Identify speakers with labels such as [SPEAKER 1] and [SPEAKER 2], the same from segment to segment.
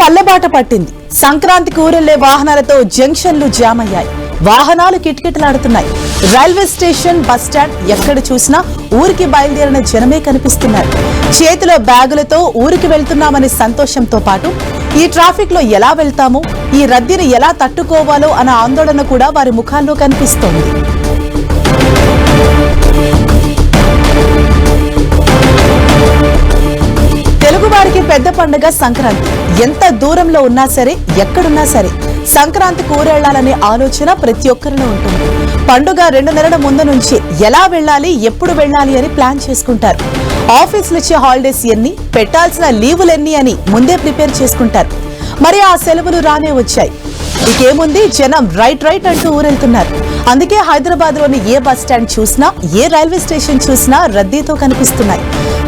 [SPEAKER 1] పల్లెబాట పట్టింది. సంక్రాంతికి ఊరెళ్లే వాహనాలతో జంక్షన్లు జామ్ అయ్యాయి. వాహనాలు కిటకిటలాడుతున్నాయి. రైల్వే స్టేషన్, బస్టాండ్ ఎక్కడ చూసినా ఊరికి బయలుదేరిన జనమే కనిపిస్తున్నారు. చేతిలో బ్యాగులతో ఊరికి వెళ్తున్నామనే సంతోషంతో పాటు ఈ ట్రాఫిక్ లో ఎలా వెళ్తామో, ఈ రద్దీని ఎలా తట్టుకోవాలో అన్న ఆందోళన కూడా వారి ముఖాల్లో కనిపిస్తోంది. తెలుగువారికి పెద్ద పండుగ సంక్రాంతి. ఎంత దూరంలో ఉన్నా సరే, ఎక్కడున్నా సరే సంక్రాంతికి ఊరెళ్లాలనే ఆలోచన ప్రతి ఒక్కరిలో ఉంటుంది. పండుగ 2 నెలల ముందు నుంచి ఎలా వెళ్లాలి, ఎప్పుడు వెళ్లాలి అని ప్లాన్ చేసుకుంటారు. ఆఫీసులు ఇచ్చే హాలిడేస్ ఎన్ని, పెట్టాల్సిన లీవులెన్ని అని ముందే ప్రిపేర్ చేసుకుంటారు. మరి ఆ సెలవులు రానే వచ్చాయి. ఇకేముంది, జనం రైట్ అంటూ ఊరెళ్తున్నారు. అందుకే హైదరాబాద్ లోని ఏ బస్ స్టాండ్ చూసినా, ఏ రైల్వే స్టేషన్ చూసినా రద్దీతో కనిపిస్తున్నాయి.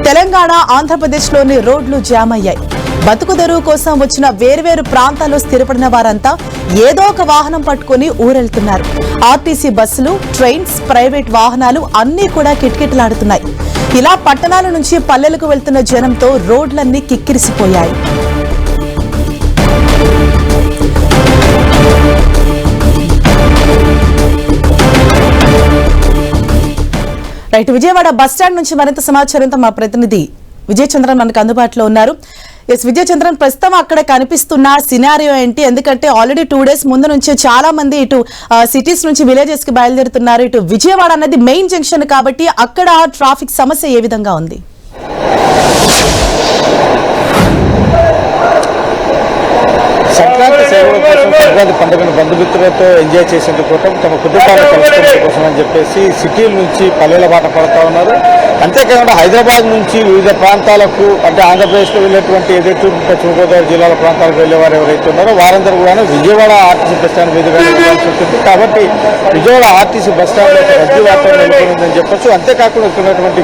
[SPEAKER 1] తెలంగాణ, ఆంధ్రప్రదేశ్ లోని రోడ్లు జామ్ అయ్యాయి. బతుకు తెరువు కోసం వచ్చిన వేర్వేరు ప్రాంతాల్లో స్థిరపడిన వారంతా ఏదో ఒక వాహనం పట్టుకుని ఊరెళ్తున్నారు. ఆర్టీసీ బస్సులు, ట్రైన్స్, ప్రైవేట్ వాహనాలు అన్నీ కూడా కిటకిటలాడుతున్నాయి. ఇలా పట్టణాల నుంచి పల్లెలకు వెళ్తున్న జనంతో రోడ్లన్నీ కిక్కిరిసిపోయాయి. రైట్, విజయవాడ బస్టాండ్ నుంచి మరింత సమాచారంతో మా ప్రతినిధి విజయ్ చంద్రన్ మనకు అందుబాటులో ఉన్నారు. విజయ్ చంద్రన్, ప్రస్తుతం అక్కడ కనిపిస్తున్న సినారియో ఏంటి? ఎందుకంటే ఆల్రెడీ 2 days ముందు నుంచే చాలా మంది ఇటు సిటీస్ నుంచి విలేజెస్ కి బయలుదేరుతున్నారు. ఇటు విజయవాడ అనేది మెయిన్ జంక్షన్ కాబట్టి అక్కడ ట్రాఫిక్ సమస్య ఏ విధంగా ఉంది?
[SPEAKER 2] సంక్రాంతి సేవల కోసం, సంక్రాంతి పండుగను బంధుమిత్రులతో ఎంజాయ్ చేసేందుకు కోసం, తమ కుటుంబాలను కలుసుకునే కోసం అని చెప్పేసి సిటీల నుంచి పల్లెల బాట పడుతూ ఉన్నారు. అంతేకాకుండా హైదరాబాద్ నుంచి వివిధ ప్రాంతాలకు, అంటే ఆంధ్రప్రదేశ్లో వెళ్ళేటువంటి ఏదైతే పశ్చిమ గోదావరి జిల్లాల ప్రాంతాలకు వెళ్ళేవారు ఎవరైతే ఉన్నారో వారందరూ కూడా విజయవాడ ఆర్టీసీ బస్ స్టాండ్ మీదుగా వెళ్ళాల్సి ఉంటుంది. కాబట్టి విజయవాడ ఆర్టీసీ బస్ స్టాండ్లో రద్దీ వాతావరణం నెలకొందని చెప్పొచ్చు. అంతేకాకుండా ఉన్నటువంటి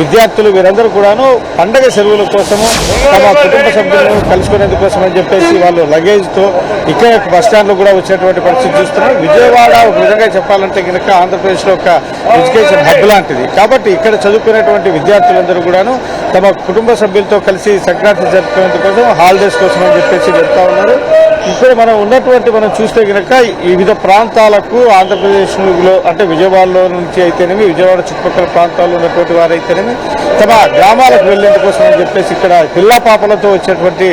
[SPEAKER 2] విద్యార్థులు వీరందరూ కూడాను పండగ సెలవుల కోసము, తమ కుటుంబ సభ్యులను కలుసుకునేందుకు కోసం అని చెప్పేసి వాళ్ళు లగేజ్తో ఇక్కడ బస్ స్టాండ్లో కూడా వచ్చేటువంటి పరిస్థితి చూస్తున్నారు. విజయవాడ ఒక విధంగా చెప్పాలంటే కనుక ఆంధ్రప్రదేశ్లో ఒక ఎడ్యుకేషన్ హబ్ లాంటిది. కాబట్టి ఇక్కడ చదువుకునేటువంటి విద్యార్థులందరూ కూడాను తమ కుటుంబ సభ్యులతో కలిసి సంక్రాంతి జరుపుకునేందుకు కోసం, హాలిడేస్ కోసం అని చెప్పేసి వెళ్తా ఉన్నారు. ఇప్పుడు మనం చూస్తే కనుక వివిధ ప్రాంతాలకు ఆంధ్రప్రదేశ్లో, అంటే విజయవాడలో నుంచి అయితేనేమి, విజయవాడ చుట్టుపక్కల ప్రాంతాల్లో ఉన్నటువంటి వారైతేనేమి తమ గ్రామాలకు వెళ్లేందుకోసం అని చెప్పేసి ఇక్కడ పిల్ల పాపలతో వచ్చేటువంటి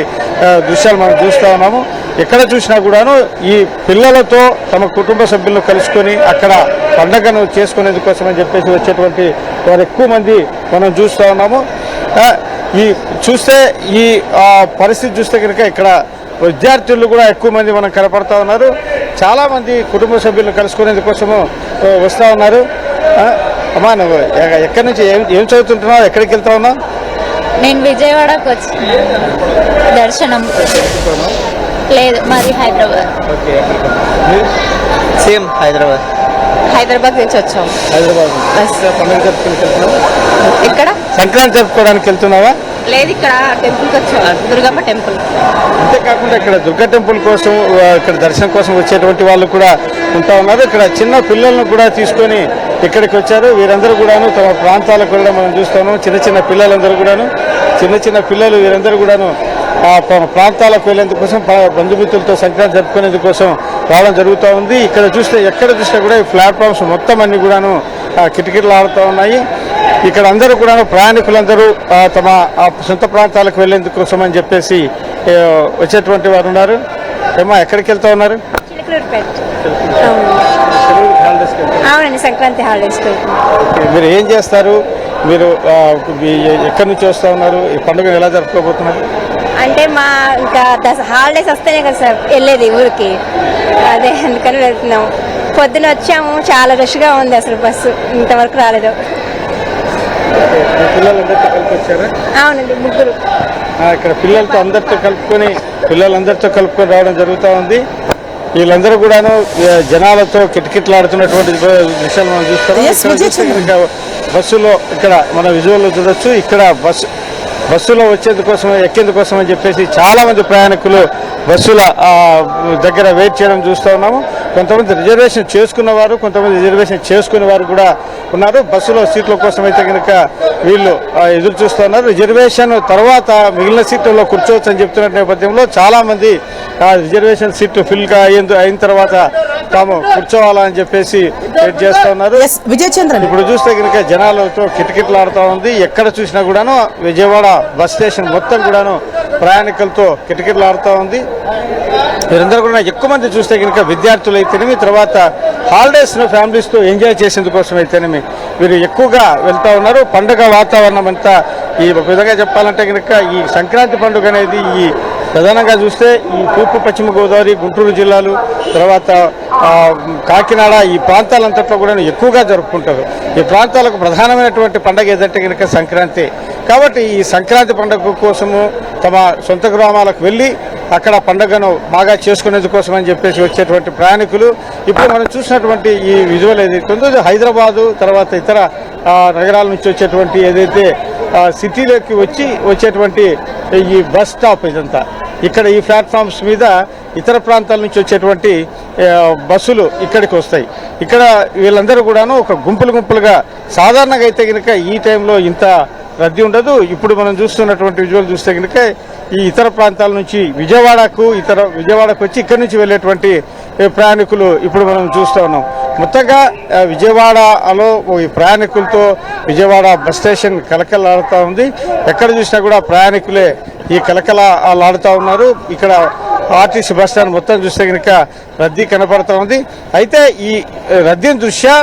[SPEAKER 2] దృశ్యాలు మనం చూస్తూ ఉన్నాము. ఎక్కడ చూసినా కూడాను ఈ పిల్లలతో తమ కుటుంబ సభ్యులను కలుసుకొని అక్కడ పండుగను చేసుకునేందుకోసం అని చెప్పేసి వచ్చేటువంటి వారు ఎక్కువ మంది మనం చూస్తూ ఉన్నాము. ఈ పరిస్థితి చూస్తే కనుక ఇక్కడ విద్యార్థులు కూడా ఎక్కువ మంది మనం కనపడతా ఉన్నారు. చాలా మంది కుటుంబ సభ్యులను కలుసుకునేందుకోసము వస్తూ ఉన్నారు. అమ్మా, నువ్వు ఎక్కడి నుంచి ఏం చదువుతుంటున్నావు, ఎక్కడికి వెళ్తా ఉన్నావు?
[SPEAKER 3] నేను విజయవాడకు వచ్చి దర్శనం లేదు, మాది హైదరాబాద్.
[SPEAKER 2] సేమ్
[SPEAKER 3] హైదరాబాద్ నుంచి వచ్చాము.
[SPEAKER 2] హైదరాబాద్ పండుగ జరుపుకోవడానికి
[SPEAKER 3] ఇక్కడ
[SPEAKER 2] సంక్రాంతి జరుపుకోవడానికి వెళ్తున్నావా?
[SPEAKER 3] లేదు, ఇక్కడ టెంపుల్కి వచ్చాము, దుర్గమ్మ టెంపుల్.
[SPEAKER 2] అంతేకాకుండా ఇక్కడ దుర్గా టెంపుల్ కోసం, ఇక్కడ దర్శనం కోసం వచ్చేటువంటి వాళ్ళు కూడా ఉంటా ఉన్నారు. ఇక్కడ చిన్న పిల్లలను కూడా తీసుకొని ఇక్కడికి వచ్చారు. వీరందరూ కూడాను తమ ప్రాంతాలకు కూడా మనం చూస్తాము. చిన్న పిల్లలందరూ కూడాను, చిన్న పిల్లలు వీరందరూ కూడాను ప్రాంతాలకు వెళ్ళేందుకు కోసం, బంధుమిత్రులతో సంక్రాంతి జరుపుకునేందుకు కోసం రావడం జరుగుతూ ఉంది. ఇక్కడ చూస్తే ఎక్కడ చూసినా కూడా ఈ ప్లాట్ఫామ్స్ మొత్తం అన్ని కూడాను కిటకిటలు ఆడుతూ ఉన్నాయి. ఇక్కడ అందరూ కూడా ప్రయాణికులందరూ తమ సొంత ప్రాంతాలకు వెళ్లేందుకు కోసం అని చెప్పేసి వచ్చేటువంటి వారు ఉన్నారు. ఏమో ఎక్కడికి వెళ్తా ఉన్నారు?
[SPEAKER 3] అవునండి, సంక్రాంతి హాలిడేస్.
[SPEAKER 2] మీరు ఏం చేస్తారు? మీరు ఎక్కడి నుంచి వస్తూ ఉన్నారు? ఈ పండుగను ఎలా జరుపుకోబోతున్నారు?
[SPEAKER 3] అంటే మా ఇంకా హాలిడేస్ వస్తేనే కదా సార్ వెళ్ళేది ఊరికి, అదే అందుకని వెళ్తున్నాము. పొద్దున వచ్చాము, చాలా రష్గా ఉంది, అసలు బస్సు ఇంతవరకు రాలేదు.
[SPEAKER 2] పిల్లలందరితో కలిపి వచ్చారా?
[SPEAKER 3] అవునండి, 3.
[SPEAKER 2] ఇక్కడ పిల్లలందరితో కలుపుకొని రావడం జరుగుతూ ఉంది. వీళ్ళందరూ కూడాను జనాలతో కిటకిటలాడుతున్నటువంటి దృశ్యాలు మనం చూస్తాం. బస్సులో ఇక్కడ మన విజువల్లో చూడొచ్చు. ఇక్కడ బస్సులో వచ్చేందుకోసం ఎక్కేందుకోసం అని చెప్పేసి చాలామంది ప్రయాణికులు బస్సుల దగ్గర వెయిట్ చేయడం చూస్తూ ఉన్నాము. కొంతమంది రిజర్వేషన్ చేసుకున్నవారు, కొంతమంది రిజర్వేషన్ చేసుకునే వారు కూడా ఉన్నారు. బస్సులో సీట్ల కోసం అయితే కనుక వీళ్ళు ఎదురు చూస్తూ ఉన్నారు. రిజర్వేషన్ తర్వాత మిగిలిన సీట్లలో కూర్చోవచ్చు అని చెప్తున్న నేపథ్యంలో చాలామంది రిజర్వేషన్ సీట్లు ఫిల్గా అయిన తర్వాత తాము కూర్చోవాలని చెప్పేసి వెయిట్ చేస్తూ ఉన్నారు. ఇప్పుడు చూస్తే కనుక జనాలతో కిటకిటలాడుతూ ఉంది. ఎక్కడ చూసినా కూడాను విజయవాడ బస్ స్టేషన్ మొత్తం కూడాను ప్రయాణికులతో కిటకిటలాడుతూ ఉంది. వీరందరూ కూడా ఎక్కువ మంది చూస్తే కనుక విద్యార్థులు అయితేనేమి, తర్వాత హాలిడేస్ ఫ్యామిలీస్తో ఎంజాయ్ చేసేందుకోసం అయితేనేమి వీరు ఎక్కువగా వెళ్తూ ఉన్నారు. పండుగ వాతావరణం అంతా ఈ ఒక విధంగా చెప్పాలంటే కనుక ఈ సంక్రాంతి పండుగ అనేది ఈ ప్రధానంగా చూస్తే ఈ తూర్పు పశ్చిమ గోదావరి, గుంటూరు జిల్లాలు, తర్వాత కాకినాడ ఈ ప్రాంతాలంతట్లో కూడా ఎక్కువగా జరుపుకుంటారు. ఈ ప్రాంతాలకు ప్రధానమైనటువంటి పండుగ ఏదంటే కనుక సంక్రాంతి. కాబట్టి ఈ సంక్రాంతి పండుగ కోసము తమ సొంత గ్రామాలకు వెళ్ళి అక్కడ పండుగను బాగా చేసుకునేందుకోసం అని చెప్పేసి వచ్చేటువంటి ప్రయాణికులు ఇప్పుడు మనం చూసినటువంటి ఈ విజువల్ ఏదైతే ఉందో హైదరాబాదు తర్వాత ఇతర నగరాల నుంచి వచ్చేటువంటి ఏదైతే సిటీలోకి వచ్చేటువంటి ఈ బస్ స్టాప్ ఇదంతా. ఇక్కడ ఈ ప్లాట్ఫామ్స్ మీద ఇతర ప్రాంతాల నుంచి వచ్చేటువంటి బస్సులు ఇక్కడికి వస్తాయి. ఇక్కడ వీళ్ళందరూ కూడాను ఒక గుంపులుగా సాధారణంగా అయితే కనుక ఈ టైంలో ఇంత రద్దీ ఉండదు. ఇప్పుడు మనం చూస్తున్నటువంటి విజువల్ చూస్తే కనుక ఈ ఇతర ప్రాంతాల నుంచి విజయవాడకు వచ్చి ఇక్కడి నుంచి వెళ్ళేటువంటి ప్రయాణికులు ఇప్పుడు మనం చూస్తూ ఉన్నాం. మొత్తంగా విజయవాడలో ఈ ప్రయాణికులతో విజయవాడ బస్ స్టేషన్ కలకలాడుతూ ఉంది. ఎక్కడ చూసినా కూడా ప్రయాణికులే ఈ కలకలాడుతూ ఉన్నారు. ఇక్కడ ఆర్టీసీ బస్ స్టాండ్ మొత్తం చూస్తే కనుక రద్దీ కనపడుతూ ఉంది. అయితే ఈ రద్దీని దృష్ట్యా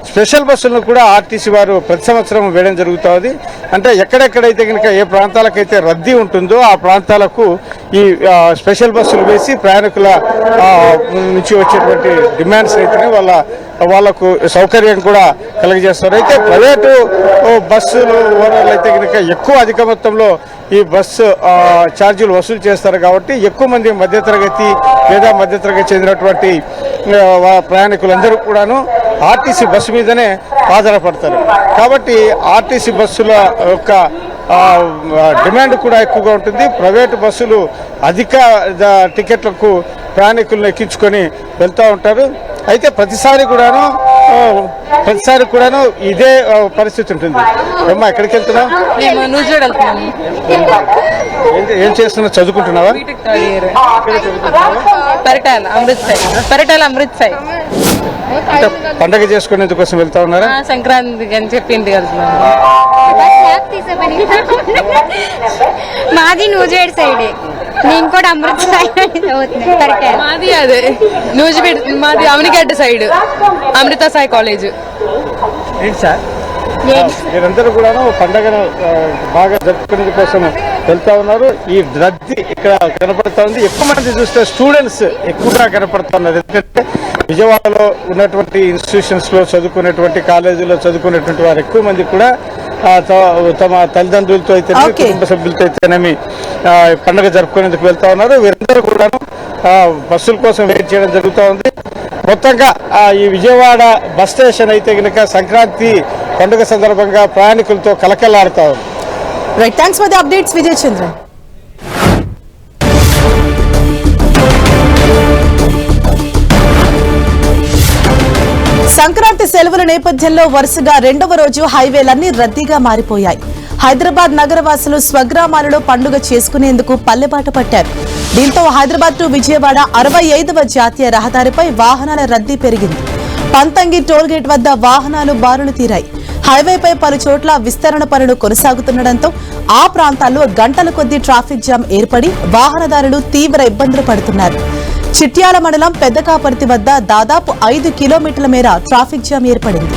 [SPEAKER 2] స్పెషల్ బస్సులను కూడా ఆర్టీసీ వారు ప్రతి సంవత్సరం వేయడం జరుగుతుంది. అంటే ఎక్కడెక్కడైతే కనుక ఏ ప్రాంతాలకైతే రద్దీ ఉంటుందో ఆ ప్రాంతాలకు ఈ స్పెషల్ బస్సులు వేసి ప్రయాణికుల నుంచి వచ్చేటువంటి డిమాండ్స్ అయితే వాళ్ళకు సౌకర్యం కూడా కలుగజేస్తారు. అయితే ప్రైవేటు బస్సులు ఓనర్లు అయితే కనుక అధిక మొత్తంలో ఈ బస్సు ఛార్జీలు వసూలు చేస్తారు. కాబట్టి ఎక్కువ మంది మధ్యతరగతి లేదా మధ్యతరగతి చెందినటువంటి ప్రయాణికులందరూ కూడాను ఆర్టీసీ బస్సు మీదనే ఆధారపడతారు. కాబట్టి ఆర్టీసీ బస్సుల యొక్క డిమాండ్ కూడా ఎక్కువగా ఉంటుంది. ప్రైవేటు బస్సులు అధిక టికెట్లకు ప్రయాణికులను ఎక్కించుకొని వెళ్తూ ఉంటారు. అయితే ప్రతిసారి కూడాను ఇదే పరిస్థితి ఉంటుంది. అమ్మా ఎక్కడికి వెళ్తున్నావు? ఏం చేస్తున్నావు? చదువుకుంటున్నావా?
[SPEAKER 4] పరిటాల అమృత్ సాయి
[SPEAKER 2] పండగ చేసుకునేందుకోసం వెళ్తా ఉన్నారా?
[SPEAKER 4] సంక్రాంతికి అని చెప్పింది
[SPEAKER 3] మాది నూజివేడ్ సైడే, నేను కూడా అమృత్ సాయి
[SPEAKER 4] మాది అదే నూజివేడ్, మాది అవనిగడ్డ సైడ్ అమృత సాయి కాలేజ్.
[SPEAKER 2] ఏంటి సార్ మీరందరూ కూడాను పండగను బాగా జరుపుకునే కోసం వెళ్తా ఉన్నారు. ఈ రద్దీ ఇక్కడ కనపడతా ఉంది. ఎక్కువ మంది చూస్తే స్టూడెంట్స్ ఎక్కువగా కనపడతా ఉన్నారు. ఎందుకంటే విజయవాడలో ఉన్నటువంటి ఇన్స్టిట్యూషన్స్ లో చదువుకునేటువంటి కాలేజీలో చదువుకునేటువంటి వారు ఎక్కువ మంది కూడా తమ తల్లిదండ్రులతో అయితే కుటుంబ సభ్యులతో అయితేనేమి పండుగ జరుపుకునేందుకు వెళ్తా ఉన్నారు. వీరందరూ కూడా బస్సుల కోసం వెయిట్ చేయడం జరుగుతూ ఉంది. మొత్తంగా ఈ విజయవాడ బస్ స్టేషన్ అయితే కనుక సంక్రాంతి పండుగ సందర్భంగా ప్రయాణికులతో కలకలాడుతూ ఉంది.
[SPEAKER 1] Right, thanks for the updates Vijay Chandran. Sankranti సెలవుల నేపథ్యంలో వరుసగా రెండవ రోజు హైవేలన్నీ రద్దీగా మారిపోయాయి. హైదరాబాద్ నగరవాసులు స్వగ్రామాలలో పండుగ చేసుకునేందుకు పల్లెబాట పట్టారు. దీంతో హైదరాబాద్ టు విజయవాడ 65వ జాతీయ రహదారిపై వాహనాల రద్దీ పెరిగింది. పంతంగి టోల్గేట్ వద్ద వాహనాలు బారులు తీరాయి. హైవేపై పలు చోట్ల విస్తరణ పనులు కొనసాగుతుండటంతో ఆ ప్రాంతాల్లో గంటల కొద్దీ ట్రాఫిక్ జామ్ ఏర్పడి వాహనదారులు తీవ్ర ఇబ్బందులు పడుతున్నారు. చిట్యాల మండలం పెద్దకాపర్తి వద్ద దాదాపు 5 కిలోమీటర్ల మేర ట్రాఫిక్ జామ్ ఏర్పడింది.